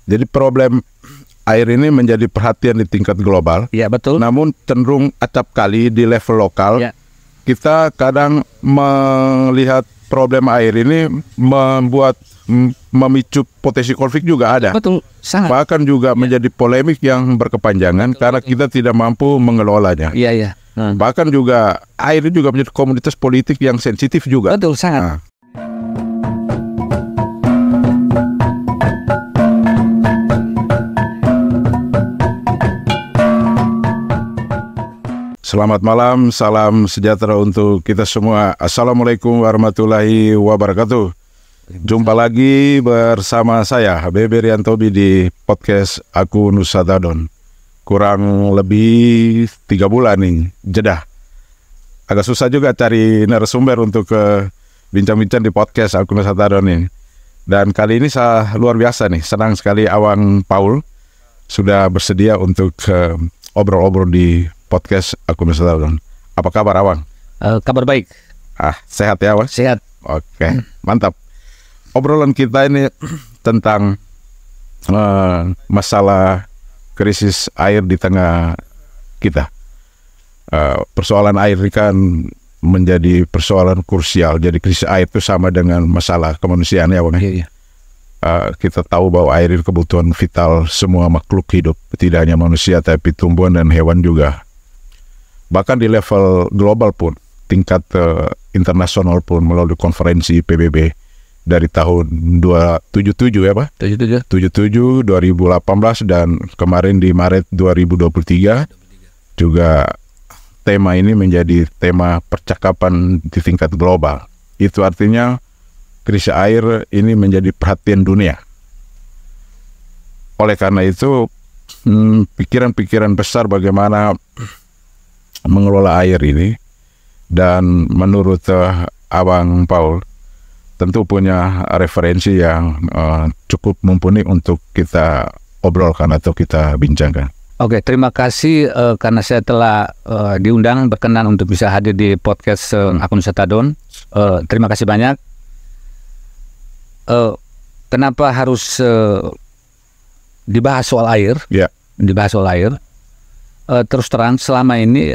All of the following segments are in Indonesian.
Jadi problem air ini menjadi perhatian di tingkat global. Ya, betul. Namun cenderung acap kali di level lokal. Ya. Kita kadang melihat problem air ini memicu potensi konflik juga ada. Betul, sangat. Bahkan juga menjadi polemik yang berkepanjangan karena kita tidak mampu mengelolanya. Iya, iya. Bahkan juga air ini juga menjadi komoditas politik yang sensitif juga. Betul, sangat. Selamat malam, salam sejahtera untuk kita semua. Assalamualaikum warahmatullahi wabarakatuh. Jumpa lagi bersama saya, Bebe Riantobi di podcast Aku Nusa Tadon. Kurang lebih 3 bulan nih, jeda. Agak susah juga cari narasumber untuk bincang-bincang di podcast Aku Nusa Tadon ini. Dan kali ini saya luar biasa nih, senang sekali Awang Paul sudah bersedia untuk obrol-obrol di podcast Aku Nusa Tadon. Apa kabar Awang? Kabar baik. Sehat ya Awang? Sehat. Oke, mantap. Obrolan kita ini tentang masalah krisis air di tengah kita. Persoalan air ini kan menjadi persoalan krusial. Jadi krisis air itu sama dengan masalah kemanusiaan ya Awang? Iya. Kita tahu bahwa air itu kebutuhan vital semua makhluk hidup, tidak hanya manusia tapi tumbuhan dan hewan juga. Bahkan di level global pun, tingkat internasional pun melalui konferensi PBB dari tahun 277 ya Pak? 77, 2018 dan kemarin di Maret 2023 juga tema ini menjadi tema percakapan di tingkat global. Itu artinya krisis air ini menjadi perhatian dunia. Oleh karena itu, pikiran-pikiran besar bagaimana mengelola air ini, dan menurut Awang Paul tentu punya referensi yang cukup mumpuni untuk kita obrolkan atau kita bincangkan. Oke, terima kasih karena saya telah diundang berkenan untuk bisa hadir di podcast Aku Nusa Tadon. Terima kasih banyak. Kenapa harus dibahas soal air? Ya. Dibahas soal air. Terus terang selama ini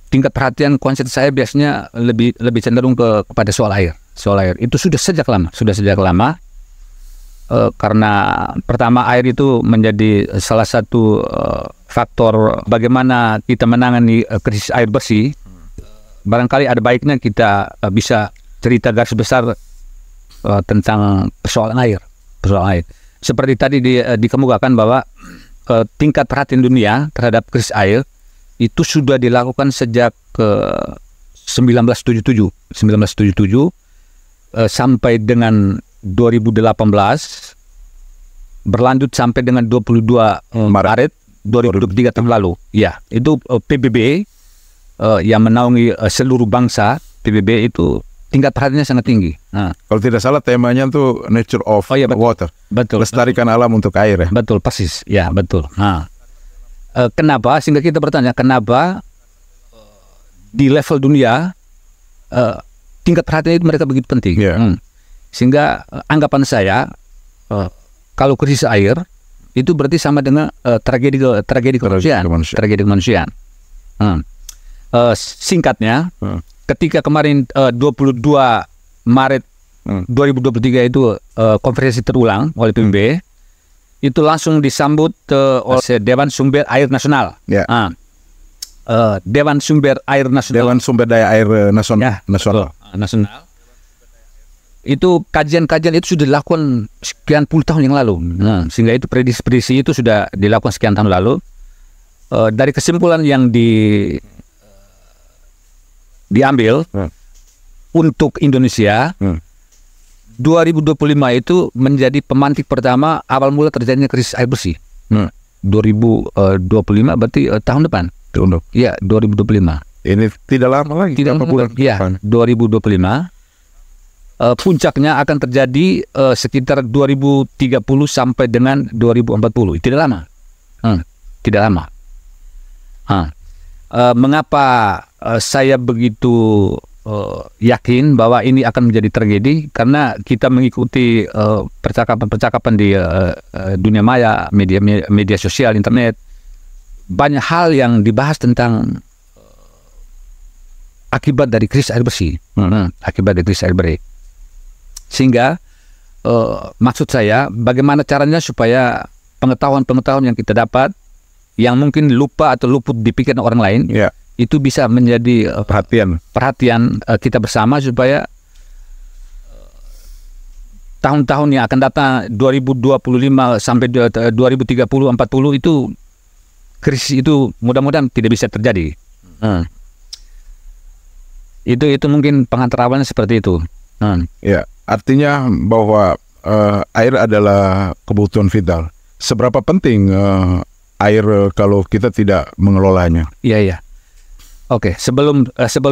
tingkat perhatian konsen saya biasanya lebih cenderung kepada soal air. Soal air itu sudah sejak lama. Karena pertama air itu menjadi salah satu faktor bagaimana kita menangani krisis air bersih. Barangkali ada baiknya kita bisa cerita garis besar tentang persoalan air. Seperti tadi dikemukakan bahwa tingkat perhatian dunia terhadap krisis air itu sudah dilakukan sejak 1977 sampai dengan 2018, berlanjut sampai dengan 22 Maret 2023 tahun lalu. Ya, itu PBB yang menaungi seluruh bangsa. PBB itu tingkat perhatiannya sangat tinggi. Kalau tidak salah temanya tuh Nature of Water. Betul. Lestarikan alam untuk air ya. Betul, persis. Ya, betul. Kenapa? Sehingga kita bertanya, kenapa di level dunia tingkat perhatian itu mereka begitu penting? Yeah. Sehingga anggapan saya kalau krisis air itu berarti sama dengan tragedi kemanusiaan. Singkatnya, ketika kemarin 22 Maret 2023 itu konferensi terulang oleh PBB, itu langsung disambut oleh Dewan Sumber Air Nasional. Yeah. Dewan Sumber Air Nasional. Dewan Sumber Daya Air Nasional. Nasional. Itu kajian-kajian itu sudah dilakukan sekian puluh tahun yang lalu. Sehingga itu prediksi itu sudah dilakukan sekian tahun lalu. Dari kesimpulan yang diambil untuk Indonesia, 2025 itu menjadi pemantik pertama awal mula terjadinya krisis air bersih. 2025 berarti tahun depan. Iya, 2025. Ini tidak lama lagi. Tidak lama lagi. Iya, 2025. Puncaknya akan terjadi sekitar 2030 sampai dengan 2040. Tidak lama. Tidak lama. Mengapa saya begitu yakin bahwa ini akan menjadi tragedi karena kita mengikuti percakapan-percakapan di dunia maya, media sosial, internet. Banyak hal yang dibahas tentang akibat dari krisis air bersih, akibat dari krisis air bersih. Sehingga maksud saya, bagaimana caranya supaya pengetahuan-pengetahuan yang kita dapat, yang mungkin lupa atau luput di pikiran orang lain, itu bisa menjadi perhatian kita bersama supaya tahun-tahun yang akan datang 2025 sampai 2030 40 itu krisis itu mudah-mudahan tidak bisa terjadi. Itu mungkin pengantarawannya seperti itu. Ya, artinya bahwa air adalah kebutuhan vital. Seberapa penting air kalau kita tidak mengelolanya? Iya. Oke, sebelum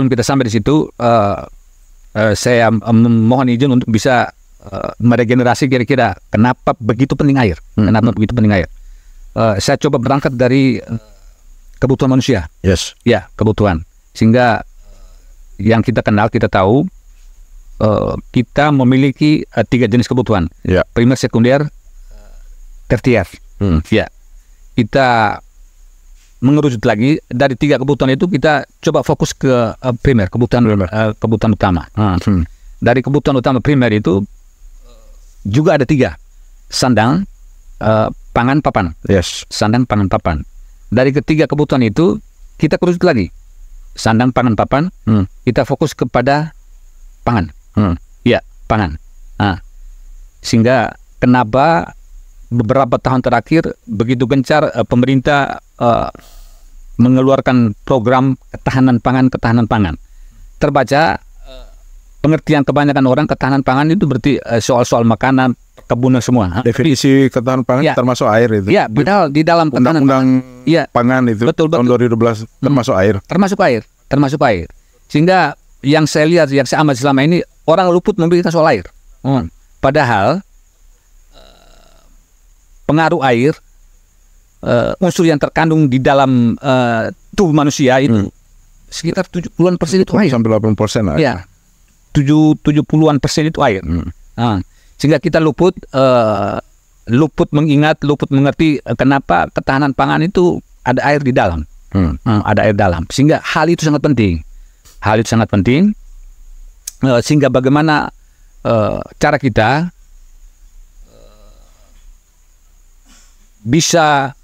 kita sampai di situ, saya mohon izin untuk bisa meregenerasi kira-kira kenapa begitu penting air. Kenapa begitu penting air? Saya coba berangkat dari kebutuhan manusia. Yes. Ya, kebutuhan. Sehingga yang kita kenal, kita tahu, kita memiliki 3 jenis kebutuhan. Primer, sekunder, tertier. Ya, kita mengerucut lagi dari 3 kebutuhan itu, kita coba fokus ke primer, kebutuhan utama. Dari kebutuhan utama primer itu juga ada 3: sandang, pangan, papan. Yes. Sandang, pangan, papan. Dari ketiga kebutuhan itu kita kerucut lagi, sandang, pangan, papan. Kita fokus kepada pangan. Ya, pangan. Sehingga kenapa beberapa tahun terakhir begitu gencar pemerintah mengeluarkan program ketahanan pangan. Terbaca pengertian kebanyakan orang ketahanan pangan itu berarti soal-soal makanan, kebunan semua. Definisi ketahanan pangan termasuk air itu. Ya, padahal di dalam ketahanan pangan itu tahun 2012 termasuk air. Termasuk air. Sehingga yang saya lihat, yang saya amati selama ini, orang luput memikirkan soal air. Padahal pengaruh air, unsur yang terkandung di dalam tubuh manusia itu sekitar 70% itu air. Sampai 80% air. Ya, 70-an% itu air. Sehingga kita luput mengingat, luput mengerti kenapa ketahanan pangan itu ada air di dalam. Ada air dalam. Sehingga hal itu sangat penting. Sehingga bagaimana cara kita bisa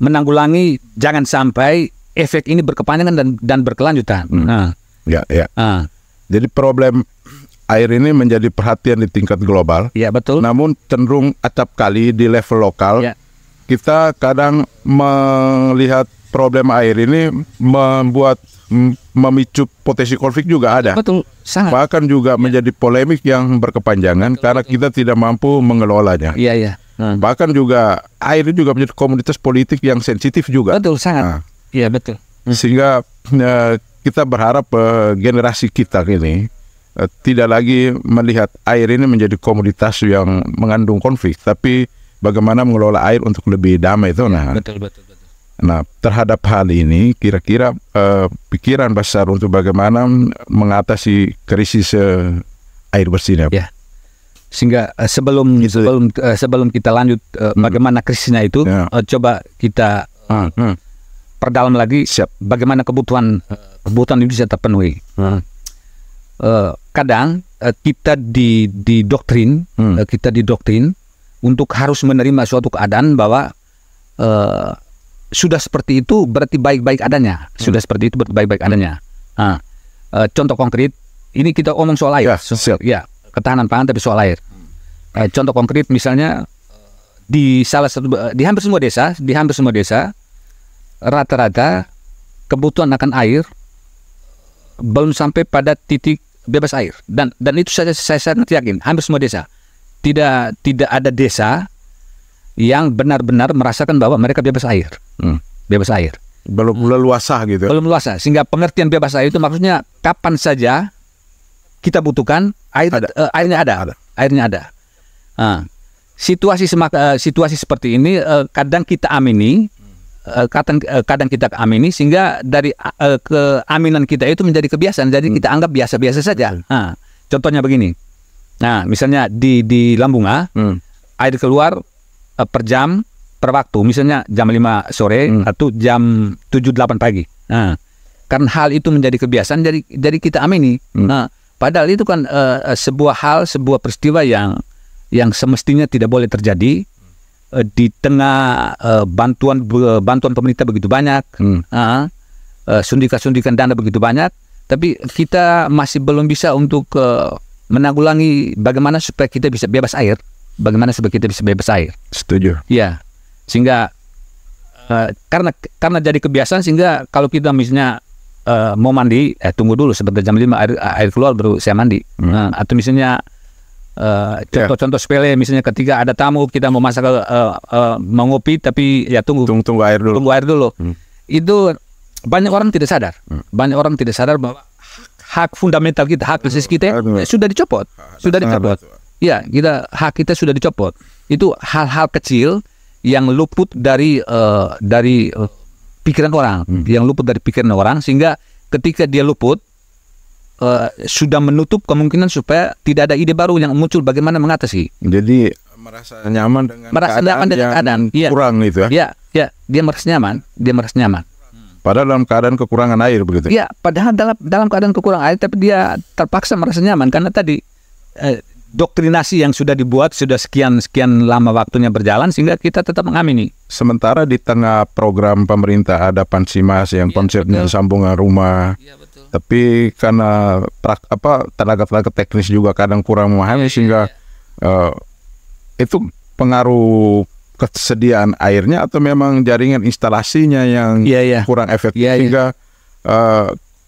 menanggulangi jangan sampai efek ini berkepanjangan dan berkelanjutan. Jadi problem air ini menjadi perhatian di tingkat global. Ya, betul. Namun cenderung acap kali di level lokal. Kita kadang melihat problem air ini memicu potensi konflik juga ada. Betul, sangat. Bahkan juga menjadi polemik yang berkepanjangan karena kita tidak mampu mengelolanya. Iya. Bahkan juga air juga menjadi komoditas politik yang sensitif juga. Betul, sangat. Iya, betul. Sehingga kita berharap generasi kita ini tidak lagi melihat air ini menjadi komoditas yang mengandung konflik, tapi bagaimana mengelola air untuk lebih damai itu. Betul. Nah, terhadap hal ini kira-kira pikiran besar untuk bagaimana mengatasi krisis air bersih. Ya. Sehingga sebelum kita lanjut bagaimana krisisnya itu, coba kita perdalam lagi bagaimana kebutuhan itu bisa terpenuhi. Kadang kita didoktrin untuk harus menerima suatu keadaan bahwa sudah seperti itu berarti baik-baik adanya. Contoh konkret, ini kita omong soal air. Ketahanan pangan tapi soal air. Contoh konkret misalnya di hampir semua desa rata-rata kebutuhan akan air belum sampai pada titik bebas air. Dan itu saya sangat yakin hampir semua desa. Tidak ada desa yang benar-benar merasakan bahwa mereka bebas air. Belum leluasa gitu. Belum leluasa. Sehingga pengertian bebas air itu maksudnya kapan saja kita butuhkan airnya ada. Situasi seperti ini kadang kita amini kadang kita amini, sehingga dari keaminan kita itu menjadi kebiasaan, jadi kita anggap biasa-biasa saja. Nah, contohnya begini. Nah, misalnya di Lambunga, air keluar per jam, per waktu, misalnya jam 5 sore atau jam 7-8 pagi. Nah, karena hal itu menjadi kebiasaan, jadi kita amini. Nah, padahal itu kan sebuah peristiwa yang semestinya tidak boleh terjadi di tengah bantuan pemerintah begitu banyak, suntikan dana begitu banyak, tapi kita masih belum bisa untuk menanggulangi bagaimana supaya kita bisa bebas air. Bagaimana supaya kita bisa bebas air? Setuju. Ya, sehingga karena jadi kebiasaan, sehingga kalau kita misalnya mau mandi, tunggu dulu sebentar, jam 5 air keluar baru saya mandi. Atau misalnya contoh-contoh sepele, misalnya ketika ada tamu kita mau masak, mau ngopi, tapi ya tunggu air dulu. Itu banyak orang tidak sadar. Banyak orang tidak sadar bahwa hak fundamental kita, hak asasi kita sudah dicopot. Ya, hak kita sudah dicopot. Itu hal-hal kecil yang luput dari pikiran orang, sehingga ketika dia luput, sudah menutup kemungkinan supaya tidak ada ide baru yang muncul bagaimana mengatasi. Jadi merasa nyaman dengan keadaan kurang itu ya? Ya, dia merasa nyaman. Padahal dalam keadaan kekurangan air begitu. Ya, padahal dalam keadaan kekurangan air, tapi dia terpaksa merasa nyaman karena tadi doktrinasi yang sudah dibuat sudah sekian lama waktunya berjalan, sehingga kita tetap mengamini. Sementara di tengah program pemerintah ada Pansimas yang konsepnya sambungan rumah. Ya, betul. Tapi karena tenaga teknis juga kadang kurang memahami, sehingga itu pengaruh kesediaan airnya atau memang jaringan instalasinya yang kurang efektif, sehingga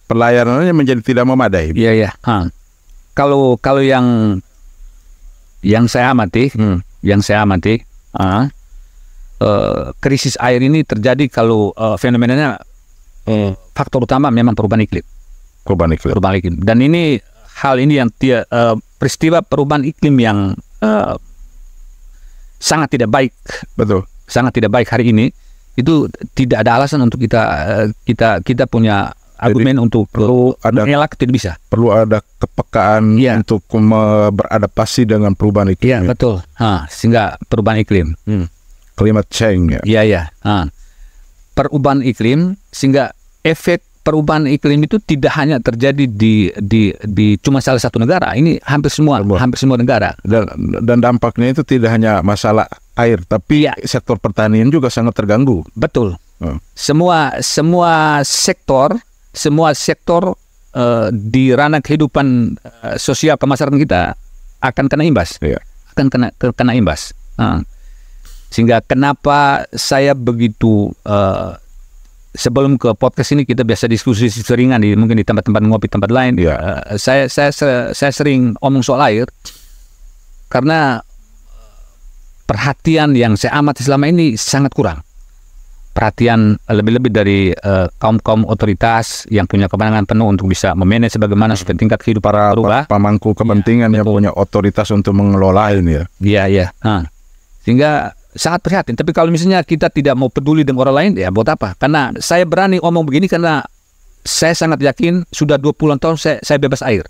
pelayanannya menjadi tidak memadai. Iya. Kalau yang saya amati, krisis air ini terjadi kalau fenomenanya faktor utama memang perubahan iklim. Dan hal ini yang peristiwa perubahan iklim yang sangat tidak baik. Betul. Sangat tidak baik hari ini. Itu tidak ada alasan untuk kita punya argumen untuk mengelak, tidak bisa. Perlu ada kepekaan untuk beradaptasi dengan perubahan iklim. Iya, betul. Sehingga perubahan iklim. Climate change. Iya. Perubahan iklim, sehingga efek perubahan iklim itu tidak hanya terjadi di cuma salah satu negara. Ini hampir semua negara. Dan dampaknya itu tidak hanya masalah air, tapi sektor pertanian juga sangat terganggu. Betul. Semua sektor di ranah kehidupan sosial kemasyarakatan kita akan kena imbas. Akan kena imbas. Sehingga kenapa saya begitu sebelum ke podcast ini kita biasa diskusi seringan mungkin di tempat-tempat ngopi tempat lain. Saya sering omong soal air karena perhatian yang saya amati selama ini sangat kurang. Perhatian lebih-lebih dari kaum otoritas yang punya kewenangan penuh untuk bisa memanage bagaimana supaya tingkat kehidupan berubah. Pemangku kepentingan yang punya otoritas untuk mengelola ini ya. Iya. Sehingga sangat prihatin. Tapi kalau misalnya kita tidak mau peduli dengan orang lain, ya buat apa? Karena saya berani ngomong begini karena saya sangat yakin sudah 20 tahun saya bebas air.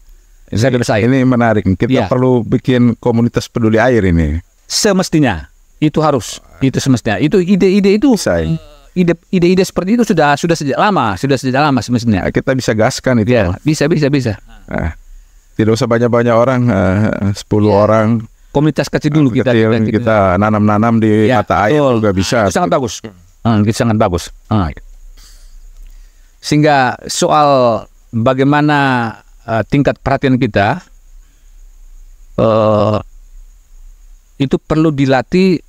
Ini menarik. Kita perlu bikin komunitas peduli air ini. Semestinya itu harus. Itu semestinya. Itu ide-ide itu. Ide-ide seperti itu sudah sejak lama semestinya. Kita bisa gaskan itu. Ya, bisa. Tidak usah banyak-banyak orang, 10 orang. Komunitas kecil dulu kita nanam-nanam di mata air juga bisa. Itu sangat bagus. Itu sangat bagus. Sehingga soal bagaimana tingkat perhatian kita itu perlu dilatih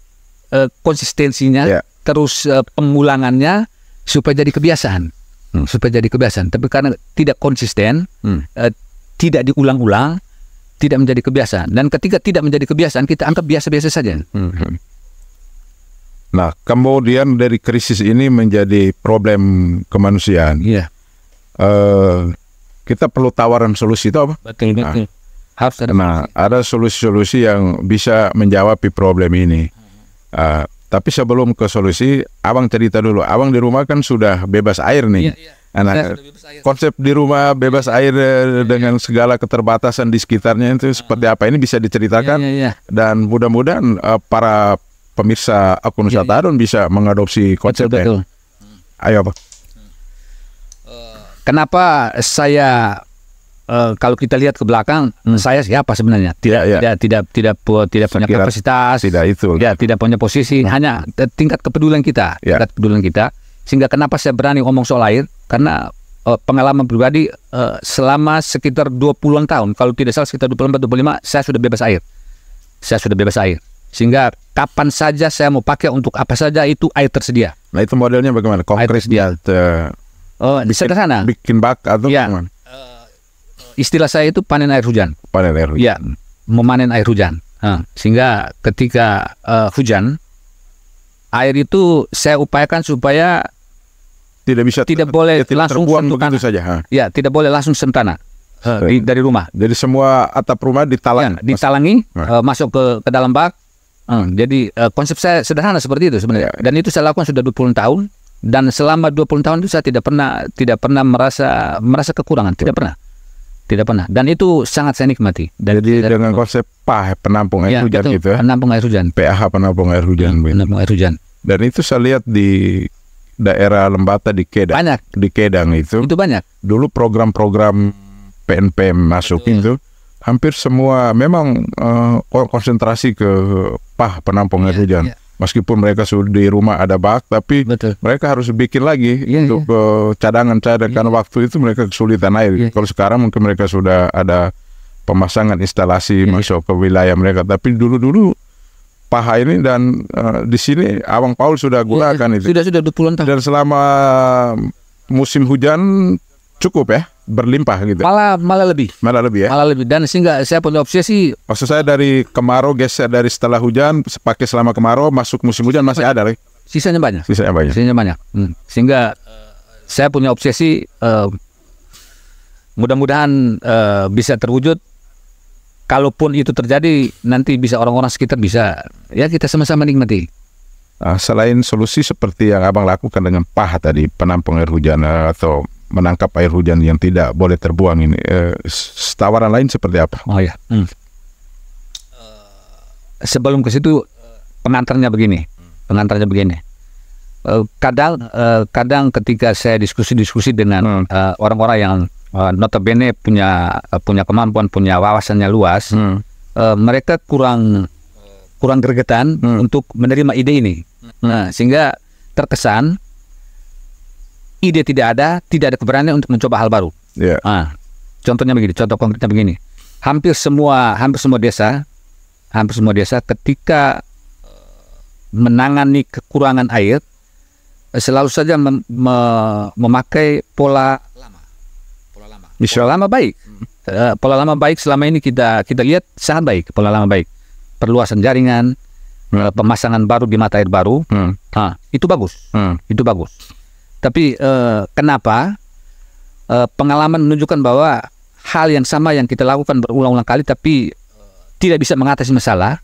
konsistensinya, terus pengulangannya supaya jadi kebiasaan. Tapi karena tidak konsisten, tidak diulang-ulang, tidak menjadi kebiasaan. Dan ketika tidak menjadi kebiasaan, kita anggap biasa-biasa saja. Nah, kemudian dari krisis ini menjadi problem kemanusiaan. Kita perlu tawaran solusi itu apa? Betul. Harus ada. Ada solusi-solusi yang bisa menjawab problem ini. Tapi sebelum ke solusi, Abang cerita dulu. Abang di rumah kan sudah bebas air nih. Anak konsep di rumah bebas air dengan segala keterbatasan di sekitarnya itu seperti apa, ini bisa diceritakan. Dan mudah-mudahan para pemirsa akun Wisata Adon bisa mengadopsi konsepnya. Betul. Ayo, Pak. Kenapa saya kalau kita lihat ke belakang, saya siapa sebenarnya? Tidak punya kapasitas, tidak punya posisi, hanya tingkat kepedulian kita, tingkat kepedulian kita. Sehingga kenapa saya berani ngomong soal air? Karena pengalaman pribadi selama sekitar 20-an tahun, kalau tidak salah sekitar 24-25, saya sudah bebas air. Sehingga kapan saja saya mau pakai untuk apa saja itu air tersedia. Nah, itu modelnya bagaimana? Konkret dia sederhana. Bikin bak atau gimana? Istilah saya itu panen air hujan. Panen air hujan. Ya, memanen air hujan. Sehingga ketika hujan, air itu saya upayakan supaya tidak boleh langsung terbuang begitu saja. Ya, tidak boleh langsung sentana dari rumah. Jadi semua atap rumah ditalangi, masuk ke dalam bak. Jadi konsep saya sederhana seperti itu sebenarnya. Dan itu saya lakukan sudah 20 tahun. Dan selama 20 tahun itu saya tidak pernah merasa kekurangan, tidak pernah. Dan itu sangat saya nikmati. Jadi dengan konsep penampung air hujan gitu ya. Penampung air hujan. PAH penampung air hujan. Penampung air hujan. Dan itu saya lihat di daerah Lembata di Kedang. Banyak. Di Kedang itu. Itu banyak. Dulu program-program PNP masuk itu hampir semua memang konsentrasi ke penampung air hujan. Meskipun mereka sudah di rumah ada bak, tapi mereka harus bikin lagi untuk cadangan karena waktu itu mereka kesulitan air. Kalau sekarang mungkin mereka sudah ada pemasangan instalasi masuk ke wilayah mereka. Tapi dulu paha ini dan di sini Abang Paul sudah gunakan itu. Sudah 20 tahun. Dan selama musim hujan cukup ya, berlimpah gitu. Malah lebih ya. Malah lebih. Dan sehingga saya punya obsesi. Maksud saya dari kemarau geser dari setelah hujan pakai selama kemarau masuk musim hujan masih ada lagi. Sisanya banyak. Sehingga saya punya obsesi mudah-mudahan bisa terwujud. Kalaupun itu terjadi nanti bisa orang-orang sekitar bisa kita sama-sama nikmati. Selain solusi seperti yang Abang lakukan dengan paha tadi, penampung air hujan atau menangkap air hujan yang tidak boleh terbuang ini, tawaran lain seperti apa? Sebelum ke situ pengantarnya begini. Kadang ketika saya diskusi dengan orang-orang yang notabene punya kemampuan, punya wawasannya luas, mereka kurang gregetan untuk menerima ide ini. Nah, sehingga terkesan ide tidak ada keberanian untuk mencoba hal baru. Contohnya begini, contoh konkretnya begini. Hampir semua desa ketika menangani kekurangan air selalu saja memakai pola lama baik. Pola lama baik selama ini kita lihat sangat baik. Pola lama baik, perluasan jaringan, pemasangan baru di mata air baru, itu bagus. Tapi kenapa pengalaman menunjukkan bahwa hal yang sama yang kita lakukan berulang-ulang kali tapi tidak bisa mengatasi masalah,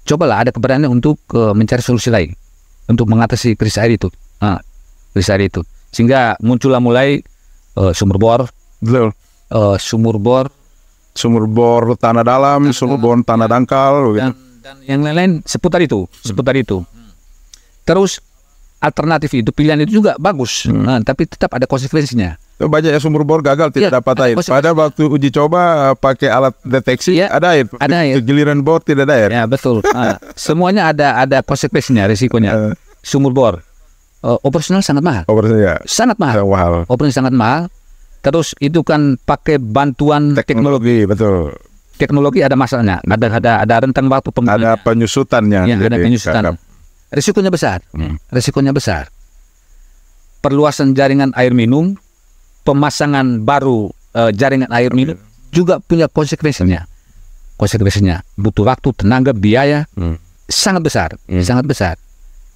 cobalah ada keberanian untuk mencari solusi lain untuk mengatasi krisis air itu. Sehingga muncullah mulai sumur bor, sumur bor tanah dalam, sumur bor tanah dangkal, dan yang lain-lain seputar itu. Terus alternatif itu, pilihan itu juga bagus, tapi tetap ada konsekuensinya. Banyak ya sumur bor gagal tidak dapat air. Pada waktu uji coba pakai alat deteksi ada air. Giliran bor tidak ada air. Ya betul. Semuanya ada konsekuensinya, risikonya. Sumur bor operasional sangat mahal. Sangat mahal. Operasional sangat mahal. Terus itu kan pakai bantuan teknologi, betul. Teknologi ada masalahnya. Ada rentang waktu penggunaannya. Ada penyusutannya. Ada penyusutan. Risikonya besar. Perluasan jaringan air minum, pemasangan baru jaringan air minum juga punya konsekuensinya. Butuh waktu, tenaga, biaya sangat besar.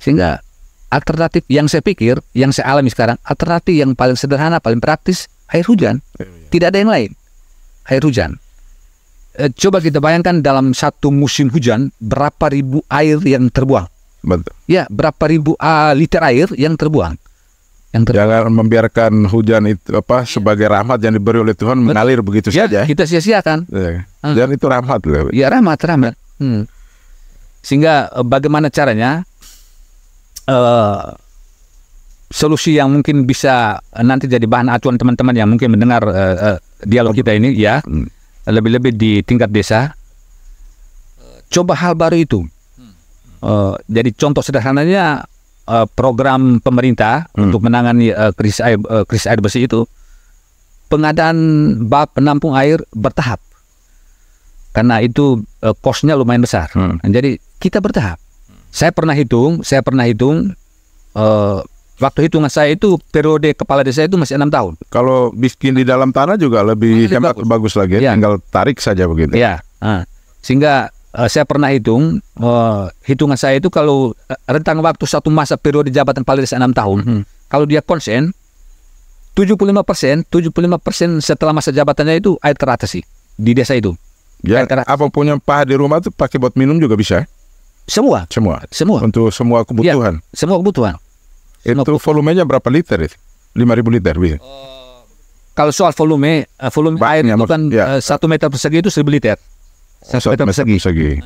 Sehingga alternatif yang saya pikir, yang saya alami sekarang, alternatif yang paling sederhana, paling praktis, air hujan. Tidak ada yang lain. Air hujan. Coba kita bayangkan dalam satu musim hujan berapa ribu air yang terbuang. Betul. Ya, berapa ribu liter air yang terbuang. Jangan membiarkan hujan itu sebagai rahmat yang diberi oleh Tuhan mengalir begitu saja. Kita sia-siakan. Dan itu rahmat loh. Ya, rahmat. Sehingga bagaimana caranya solusi yang mungkin bisa nanti jadi bahan acuan teman-teman yang mungkin mendengar dialog kita ini, ya, lebih-lebih di tingkat desa, coba hal baru itu. Jadi contoh sederhananya program pemerintah untuk menangani krisis air bersih itu, pengadaan bak penampung air bertahap, karena itu cost-nya lumayan besar. Jadi kita bertahap. Saya pernah hitung waktu hitungan saya itu periode kepala desa itu masih 6 tahun. Kalau bikin di dalam tanah juga lebih hemat, bagus lagi. Ya. Tinggal tarik saja begitu. Ya, sehingga saya pernah hitungan saya itu kalau rentang waktu satu masa periode jabatan kepala desa 6 tahun, kalau dia konsen 75% setelah masa jabatannya itu air teratasi di desa itu. Ya, apapun yang paha di rumah tuh pakai buat minum juga bisa. Semua. Untuk semua kebutuhan. Ya, semua kebutuhan. Itu volumenya berapa liter itu? 5.000 liter bisa. Kalau soal volume air itu kan 1 meter persegi itu 1.000 liter. 1 meter persegi.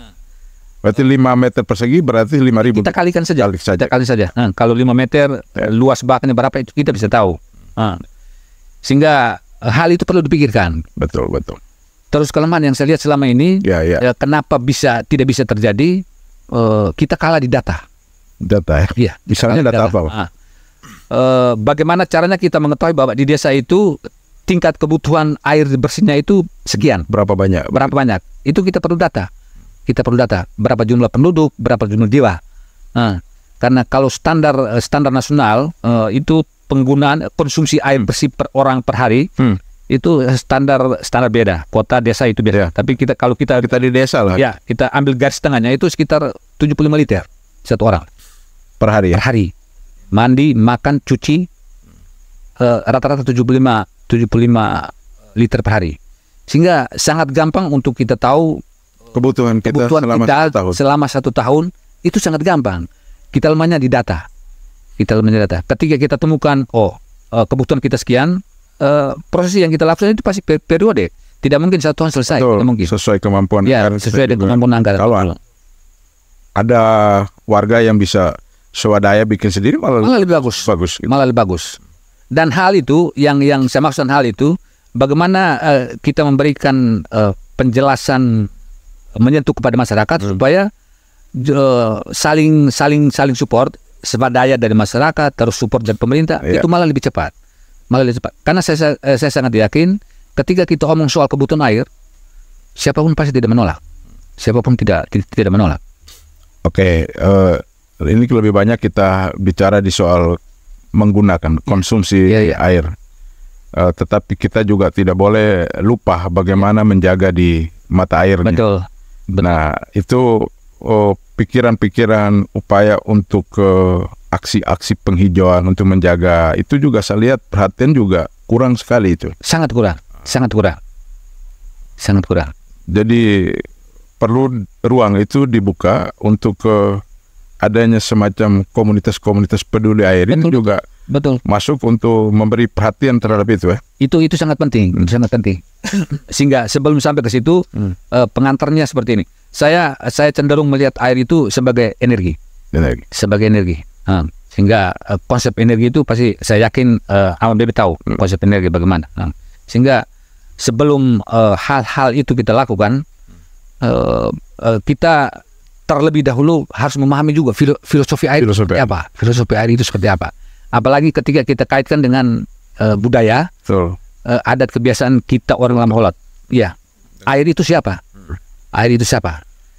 Berarti 5 meter persegi berarti 5.000. Kita kalikan saja. Kita kali saja. Kalau 5 meter luas baknya berapa itu kita bisa tahu. Sehingga hal itu perlu dipikirkan. Betul. Terus kelemahan yang saya lihat selama ini, kenapa tidak bisa terjadi? Kita kalah di data. Data ya? Iya. Misalnya data apa? Bagaimana caranya kita mengetahui bahwa di desa itu tingkat kebutuhan air bersihnya itu sekian. Berapa banyak? Itu kita perlu data. Berapa jumlah penduduk, berapa jumlah jiwa. Karena kalau standar nasional itu penggunaan konsumsi air bersih per orang per hari itu standar beda. Kota desa itu beda. Tapi kalau kita di desa lah. Ya, kita ambil garis tengahnya itu sekitar 75 liter satu orang per hari. Mandi, makan, cuci rata-rata 75 liter per hari. Sehingga sangat gampang untuk kita tahu kebutuhan kita selama 1 tahun. Itu sangat gampang. Kita lemahnya di data. Ketika kita temukan kebutuhan kita sekian, proses yang kita lakukan itu pasti periode. Tidak mungkin 1 tahun selesai. Betul, tidak mungkin. Sesuai kemampuan. Ya, sesuai dengan kemampuan anggaran. Kalau ada warga yang bisa swadaya bikin sendiri malah lebih bagus. Malah lebih bagus. Dan hal itu yang saya maksudkan, hal itu bagaimana kita memberikan penjelasan menyentuh kepada masyarakat supaya saling support, swadaya dari masyarakat terus support dari pemerintah, itu malah lebih cepat. Karena saya sangat yakin ketika kita omong soal kebutuhan air, siapapun pasti tidak menolak. Tidak menolak. Oke, ini lebih banyak kita bicara di soal menggunakan konsumsi air. Tetapi kita juga tidak boleh lupa bagaimana menjaga di mata airnya. Betul. Nah, itu pikiran-pikiran upaya untuk aksi-aksi penghijauan untuk menjaga itu juga saya lihat perhatian juga kurang sekali itu. Sangat kurang. Jadi perlu ruang itu dibuka untuk adanya semacam komunitas-komunitas peduli air ini juga masuk untuk memberi perhatian terhadap itu ya. Itu sangat penting, Sehingga sebelum sampai ke situ pengantarnya seperti ini. Saya cenderung melihat air itu sebagai energi. Sehingga konsep energi itu pasti saya yakin Aman Bebe tahu konsep energi bagaimana. Sehingga sebelum hal-hal itu kita lakukan, kita terlebih dahulu harus memahami juga filosofi air seperti apa. Filosofi air itu seperti apa. Apalagi ketika kita kaitkan dengan budaya, adat kebiasaan kita orang Lamholot. Ya, air itu siapa?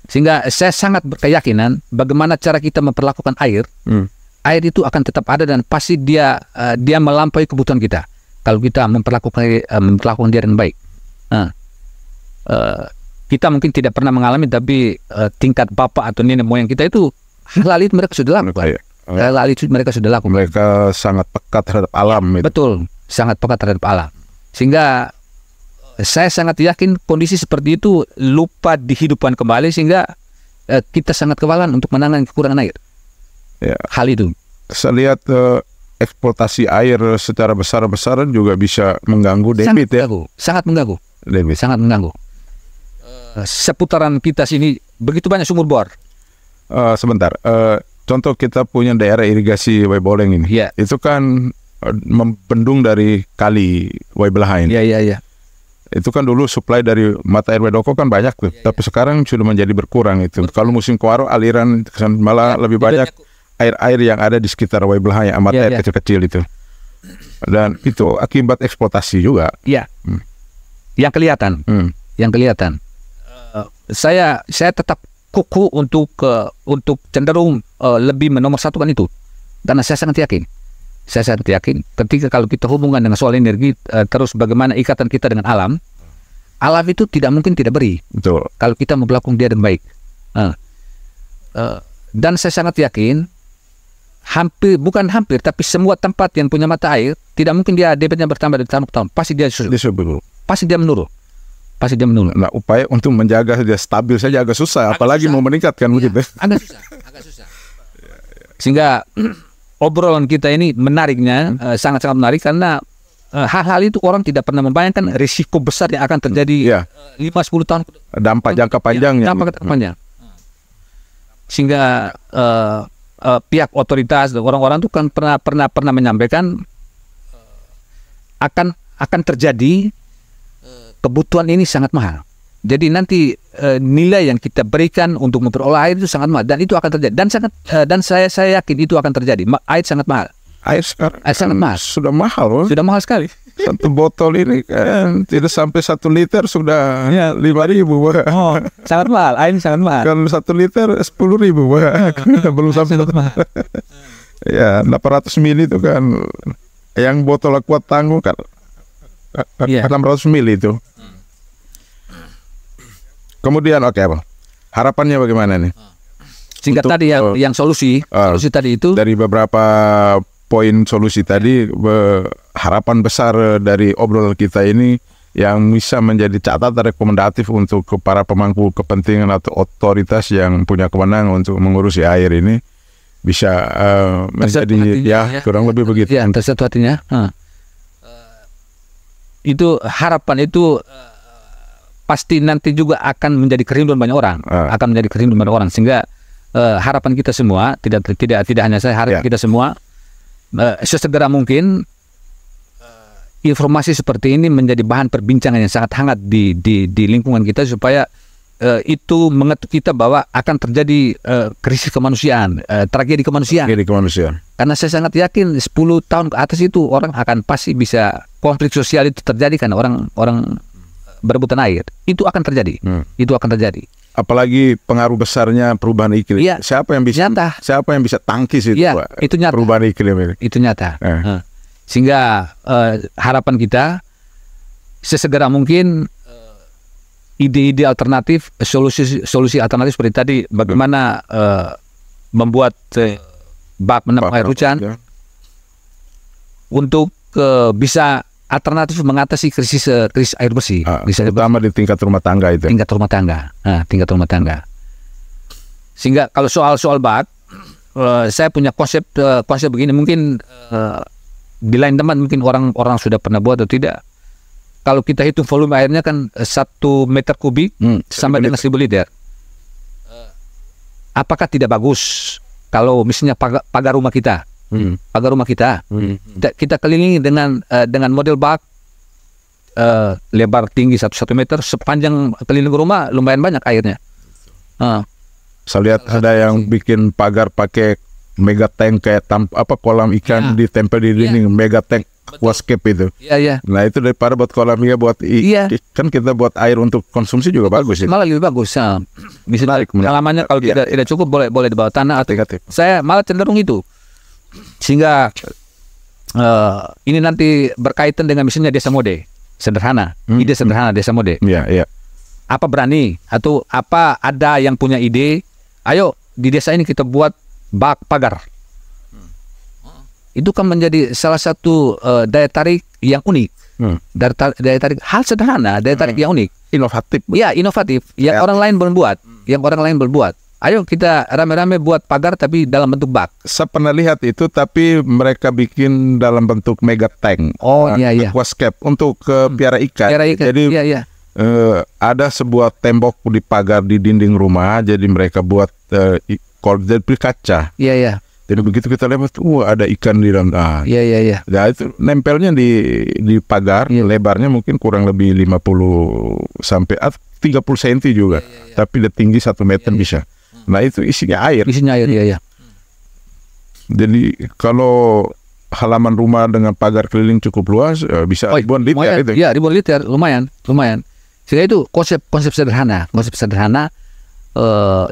Sehingga saya sangat berkeyakinan bagaimana cara kita memperlakukan air. Air itu akan tetap ada dan pasti dia melampaui kebutuhan kita. Kalau kita memperlakukan dia dengan baik. Kita mungkin tidak pernah mengalami, tapi tingkat bapak atau nenek moyang kita itu hal itu mereka sudah lakukan. Mereka sangat pekat terhadap alam. Betul, sangat pekat terhadap alam. Sehingga saya sangat yakin kondisi seperti itu lupa dihidupkan kembali, sehingga kita sangat kewalahan untuk menangani kekurangan air. Ya. hal itu. Saya lihat eksploitasi air secara besar-besaran juga bisa mengganggu debit ya. Sangat mengganggu. Debit. Sangat mengganggu. Seputaran kita sini begitu banyak sumur bor. Sebentar. Contoh kita punya daerah irigasi Waiboleng ini. Iya. Itu kan membendung dari kali Waibelahain. Iya. Itu kan dulu supply dari mata air Wedoko kan banyak tuh. Tapi sekarang sudah menjadi berkurang itu. Kalau musim kemarau aliran malah lebih banyak air-air yang ada di sekitar Waibelahain, mata air kecil-kecil itu. Dan itu akibat eksploitasi juga. Iya. Yang kelihatan. Yang kelihatan. Saya tetap kuku untuk cenderung lebih menomorsatukan itu. Karena saya sangat yakin. Saya sangat yakin ketika kalau kita hubungan dengan soal energi, terus bagaimana ikatan kita dengan alam itu tidak mungkin tidak beri. Betul. Kalau kita memperlakukan dia dengan baik. Dan saya sangat yakin, bukan hampir, tapi semua tempat yang punya mata air, tidak mungkin dia debitnya bertambah dari tahun ke tahun. Pasti dia Pasti dia menurun. Nah, upaya untuk menjaga dia stabil saja agak susah, apalagi mau meningkatkan begitu. Agak susah. Sehingga obrolan kita ini menariknya, sangat-sangat menarik karena hal-hal itu orang tidak pernah membayangkan risiko besar yang akan terjadi 5-10 tahun. Dampak jangka panjangnya. Dampak jangka panjang. Sehingga pihak otoritas dan orang-orang itu kan pernah menyampaikan akan terjadi kebutuhan ini sangat mahal. Jadi nanti nilai yang kita berikan untuk memperoleh air itu sangat mahal dan itu akan terjadi dan saya yakin itu akan terjadi. Air sangat mahal. Air sekarang sangat mahal. Sudah mahal, loh. Sudah mahal sekali. Satu botol ini kan tidak sampai 1 liter sudah 5.000. Oh, sangat mahal. Air sangat mahal. Kalau 1 liter 10.000, belum sampai mahal. Ya 800 mili itu kan yang botol Aqua tanggung kan 600 mili itu. Kemudian harapannya bagaimana nih? Singkat tadi yang solusi tadi itu dari beberapa poin solusi tadi, harapan besar dari obrolan kita ini yang bisa menjadi catatan rekomendatif untuk para pemangku kepentingan atau otoritas yang punya kewenangan untuk mengurusi air ini bisa menjadi kurang lebih begitu. Ya, tersatu hatinya. Itu harapan itu pasti nanti juga akan menjadi kerinduan banyak orang, sehingga harapan kita semua tidak hanya saya, harapan kita semua sesegera mungkin informasi seperti ini menjadi bahan perbincangan yang sangat hangat di lingkungan kita supaya itu mengetuk kita bahwa akan terjadi krisis kemanusiaan, tragedi kemanusiaan. Karena saya sangat yakin 10 tahun ke atas itu orang akan pasti bisa konflik sosial itu terjadi karena orang berebutan air. Itu akan terjadi. Apalagi pengaruh besarnya perubahan iklim. Ya, siapa yang bisa tangkis itu, Pak? Itu nyata. Perubahan iklim ini. Itu nyata. Sehingga harapan kita sesegera mungkin ide-ide alternatif, solusi alternatif seperti tadi, bagaimana membuat bak menampung air hujan untuk bisa alternatif mengatasi krisis air bersih, terutama di tingkat rumah tangga itu. Tingkat rumah tangga. Sehingga kalau soal bak, saya punya konsep begini, mungkin di lain tempat mungkin orang sudah pernah buat atau tidak. Kalau kita hitung volume airnya kan 1 meter kubik sampai dengan 1.000 liter. Apakah tidak bagus kalau misalnya pagar rumah kita? Kita kelilingi dengan model bak lebar tinggi 1 meter, sepanjang keliling rumah lumayan banyak airnya. Saya lihat ada yang bikin pagar pakai mega tank kayak kolam ikan ditempel di dinding, mega tank aquascape itu. Nah itu daripada buat kolam ikan, kan kita buat air untuk konsumsi juga bagus. Malah lebih bagus. Misalnya pengalamannya kalau tidak cukup boleh di bawah tanah atau saya malah cenderung itu. Sehingga ini nanti berkaitan dengan misalnya desa mode sederhana, ide sederhana desa mode. Apa berani atau apa ada yang punya ide? Ayo di desa ini kita buat bak pagar. Itu kan menjadi salah satu daya tarik yang unik. Daya tarik hal sederhana, daya tarik yang unik, inovatif. Ya, inovatif. Yang orang lain belum buat. Ayo kita rame-rame buat pagar tapi dalam bentuk bak. Saya pernah lihat itu, tapi mereka bikin dalam bentuk mega tank. Oh, iya, iya. Aquascape untuk piara ikan. Piara ikan. Jadi Iya, iya. ada sebuah tembok di pagar di dinding rumah, jadi mereka buat jadi kaca. Iya, iya. Jadi begitu kita lewat, ada ikan di dalam. Iya, iya, iya. Nah, itu nempelnya di pagar, lebarnya mungkin kurang lebih 50 sampai 30 cm juga, tapi dia tinggi 1 meter bisa. Nah, itu isinya air. Isinya air, iya, iya. Jadi kalau halaman rumah dengan pagar keliling cukup luas, bisa ribuan liter itu. Iya, ribuan liter, lumayan. Sehingga itu konsep sederhana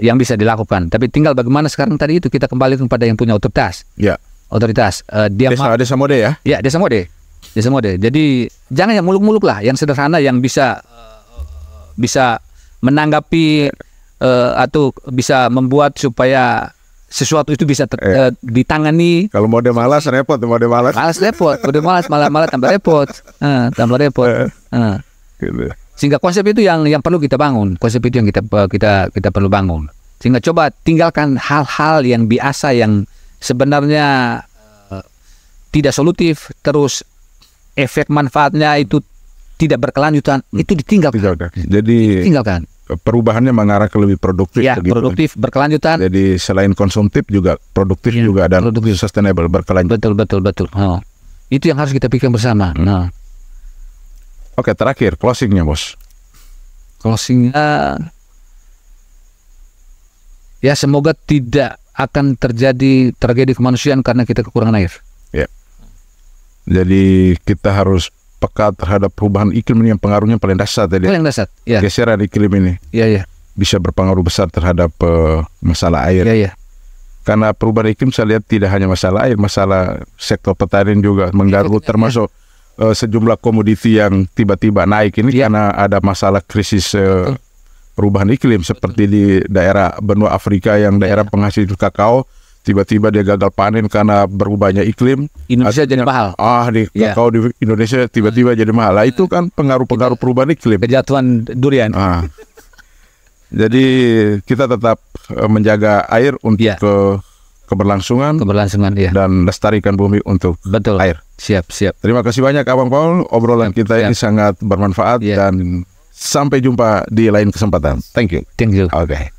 yang bisa dilakukan. Tapi tinggal bagaimana sekarang tadi itu kita kembali kepada yang punya otoritas. Ya. Otoritas. Desa mode ya? Ya, desa mode. Jadi jangan yang muluk-muluk lah, yang sederhana yang bisa menanggapi atau bisa membuat supaya sesuatu itu bisa ditangani. Kalau mode malas repot, mode malas malah tambah repot. Gitu. Sehingga konsep itu yang perlu kita bangun, konsep itu yang kita perlu bangun. Sehingga coba tinggalkan hal-hal yang biasa yang sebenarnya tidak solutif, terus efek manfaatnya itu tidak berkelanjutan, itu ditinggalkan. Jadi tinggalkan. Perubahannya mengarah ke lebih produktif. Ya, begitu. produktif, berkelanjutan. Jadi selain konsumtif juga produktif juga dan sustainable, berkelanjutan. Betul. Itu yang harus kita pikirkan bersama. Nah, oke, terakhir closingnya, Bos. Closingnya, ya semoga tidak akan terjadi tragedi kemanusiaan karena kita kekurangan air. Ya. Jadi kita harus peka terhadap perubahan iklim ini yang pengaruhnya paling dahsyat tadi. Paling dahsyat, ya. Geseran iklim ini. Iya. Bisa berpengaruh besar terhadap masalah air. Iya. Karena perubahan iklim saya lihat tidak hanya masalah air, masalah sektor pertanian juga mengganggu, termasuk sejumlah komoditi yang tiba-tiba naik ini karena ada masalah krisis perubahan iklim seperti di daerah benua Afrika yang daerah penghasil kakao. Tiba-tiba dia gagal panen karena berubahnya iklim. Indonesia jadi mahal. Kakao di Indonesia tiba-tiba jadi mahal. Nah, itu kan pengaruh perubahan iklim. Kejatuhan durian. Jadi kita tetap menjaga air untuk keberlangsungan ya. Dan lestarikan bumi untuk air. Siap. Terima kasih banyak Abang Paul. Obrolan kita ini sangat bermanfaat dan sampai jumpa di lain kesempatan. Thank you. Thank you. Oke.